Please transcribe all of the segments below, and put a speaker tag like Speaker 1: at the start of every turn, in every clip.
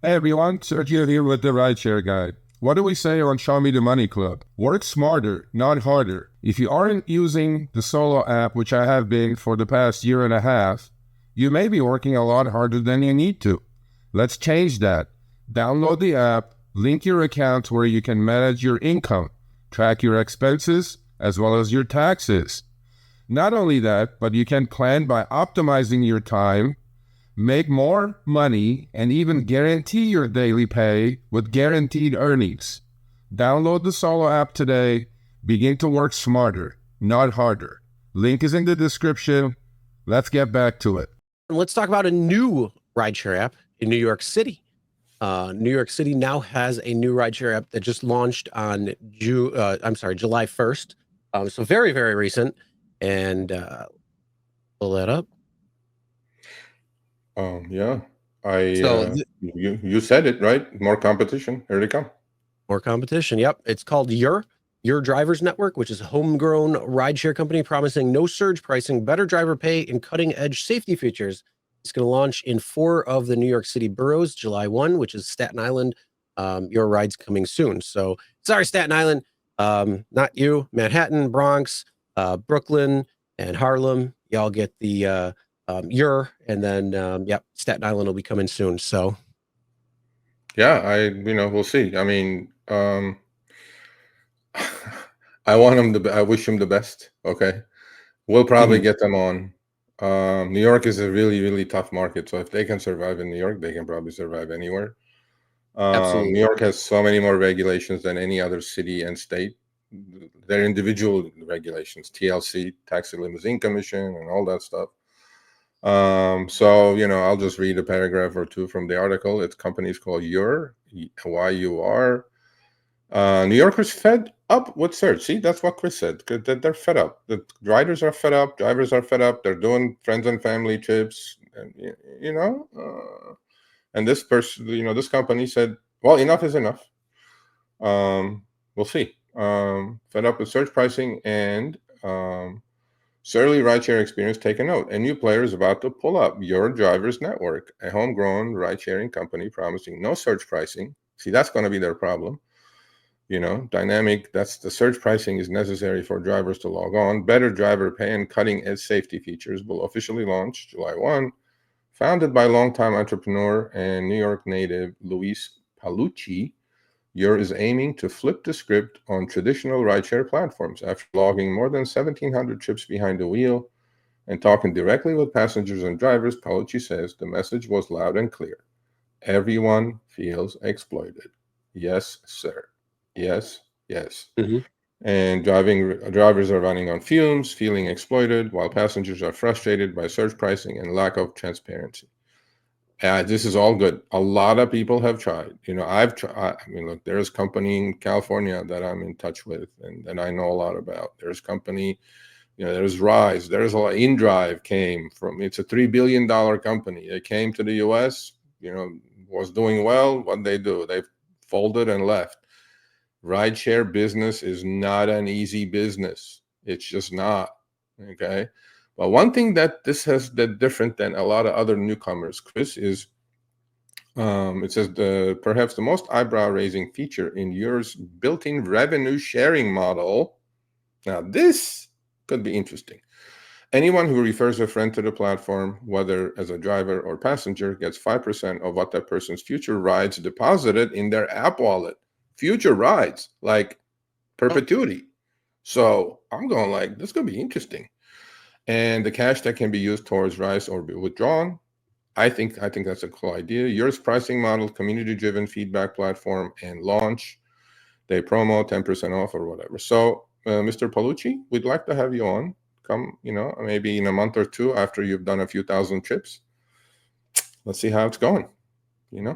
Speaker 1: Hey everyone, Sergio here with the Rideshare Guide. What do we say on Show Me the Money Club? Work smarter, not harder. If you aren't using the Solo app, which I have been for the past year and a half, you may be working a lot harder than you need to. Let's change that. Download the app, link your account where you can manage your income, track your expenses, as well as your taxes. Not only that, but you can plan by optimizing your time, make more money, and even guarantee your daily pay with guaranteed earnings. Download the Solo app today. Begin to work smarter, not harder. Link is in the description. Let's get back to it.
Speaker 2: Let's talk about a new rideshare app in New York City. New York City now has a new rideshare app that just launched on July 1st. So very, very recent. And pull that up.
Speaker 3: Yeah, you said it right. More competition. Here they come.
Speaker 2: More competition. Yep. It's called Your Drivers Network, which is a homegrown rideshare company promising no surge pricing, better driver pay, and cutting edge safety features. It's going to launch in 4 of the New York City boroughs, July 1, which is Staten Island. Your ride's coming soon. So sorry, Staten Island, not you. Manhattan, Bronx, Brooklyn, and Harlem. Y'all get the and then Staten Island will be coming soon. So
Speaker 3: yeah, we'll see. I mean, I want him I wish him the best. Okay, we'll probably get them on. New York is a really, really tough market. So if they can survive in New York, they can probably survive anywhere.
Speaker 2: Absolutely.
Speaker 3: New York has so many more regulations than any other city and state. They're individual regulations, TLC, Taxi Limousine Commission, and all that stuff. So, I'll just read a paragraph or two from the article. Its company is called Your, Y-U-R. New Yorkers fed up with surge. See, that's what Chris said. They're fed up. The riders are fed up. Drivers are fed up. They're doing friends and family trips. And, and this person, this company said, well, enough is enough. We'll see. Fed up with surge pricing and surly rideshare experience. Take a note. A new player is about to pull up. Your Drivers Network, a homegrown ride-sharing company promising no surge pricing. See, that's going to be their problem. Dynamic, that's the surge pricing is necessary for drivers to log on. Better driver pay and cutting-edge safety features will officially launch July 1. Founded by longtime entrepreneur and New York native Luis Palucci, Your is aiming to flip the script on traditional rideshare platforms. After logging more than 1,700 trips behind the wheel and talking directly with passengers and drivers, Palucci says the message was loud and clear. Everyone feels exploited. Yes, sir. Yes, yes.
Speaker 2: Mm-hmm.
Speaker 3: And drivers are running on fumes, feeling exploited, while passengers are frustrated by surge pricing and lack of transparency. This is all good. A lot of people have tried. I've tried. I mean, look, there's a company in California that I'm in touch with and that I know a lot about. There's company, there's Rise. There's a lot. InDrive came from, it's a $3 billion company. It came to the U.S., was doing well. What they do? They folded and left. Rideshare business is not an easy business. It's just not. Okay. But one thing that this has that different than a lot of other newcomers, Chris, is it says perhaps the most eyebrow-raising feature in Your's built-in revenue sharing model. Now, this could be interesting. Anyone who refers a friend to the platform, whether as a driver or passenger, gets 5% of what that person's future rides deposited in their app wallet. Future rides, like perpetuity. So I'm going like, this is going to be interesting. And the cash that can be used towards rides or be withdrawn, I think that's a cool idea. Yours pricing model, community-driven feedback platform, and launch. They promo 10% off or whatever. So, Mr. Palucci, we'd like to have you on. Come, maybe in a month or two after you've done a few thousand trips. Let's see how it's going.
Speaker 2: Yeah,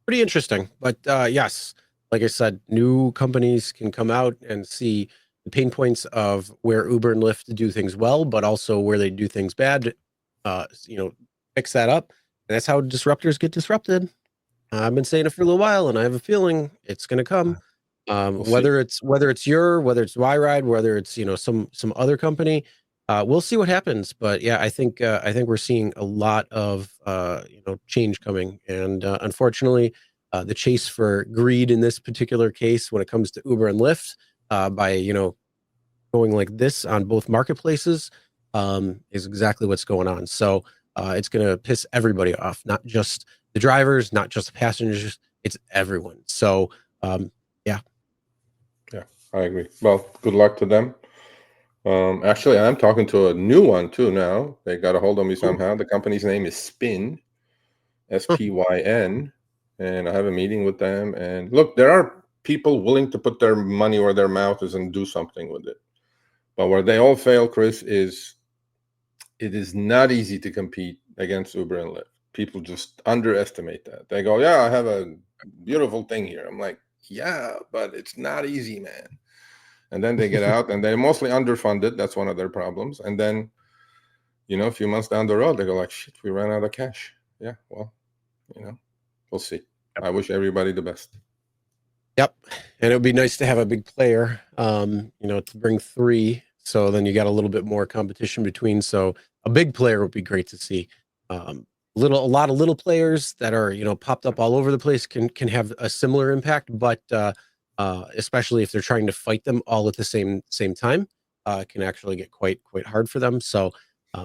Speaker 2: pretty interesting. But yes, like I said, new companies can come out and see the pain points of where Uber and Lyft do things well, but also where they do things bad. Fix that up, and that's how disruptors get disrupted. I've been saying it for a little while, and I have a feeling it's going to come. Whether it's whether it's Yride, whether it's some other company, we'll see what happens. But yeah, I think we're seeing a lot of change coming, and unfortunately, the chase for greed in this particular case, when it comes to Uber and Lyft, by going like this on both marketplaces, is exactly what's going on. So it's going to piss everybody off, not just the drivers, not just the passengers, it's everyone. So yeah,
Speaker 3: I agree. Well, good luck to them. Actually, I'm talking to a new one too now. They got a hold of me somehow. The company's name is Spin, SPYN, and I have a meeting with them. And look, there are people willing to put their money where their mouth is and do something with it. But where they all fail, Chris, is it is not easy to compete against Uber and Lyft. People just underestimate that. They go, yeah, I have a beautiful thing here. I'm like, yeah, but it's not easy, man. And then they get out and they're mostly underfunded. That's one of their problems. And then, a few months down the road, they go like, shit, we ran out of cash. Yeah, well, we'll see. I wish everybody the best.
Speaker 2: Yep. And it would be nice to have a big player, to bring 3. So then you got a little bit more competition between. So a big player would be great to see. A lot of little players that are, popped up all over the place can have a similar impact, but especially if they're trying to fight them all at the same time, can actually get quite hard for them. So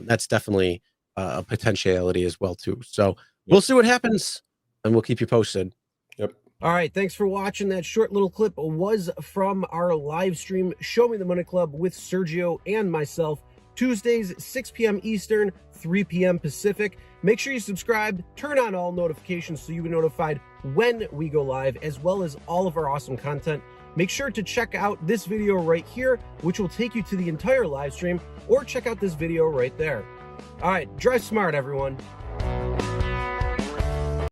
Speaker 2: that's definitely a potentiality as well too. So we'll see what happens, and we'll keep you posted.
Speaker 3: Yep.
Speaker 2: All right, thanks for watching. That short little clip was from our live stream, Show Me the Money Club with Sergio and myself, Tuesdays, 6 p.m. Eastern, 3 p.m. Pacific. Make sure you subscribe, turn on all notifications so you'll be notified when we go live, as well as all of our awesome content. Make sure to check out this video right here, which will take you to the entire live stream, or check out this video right there. All right, drive smart, everyone.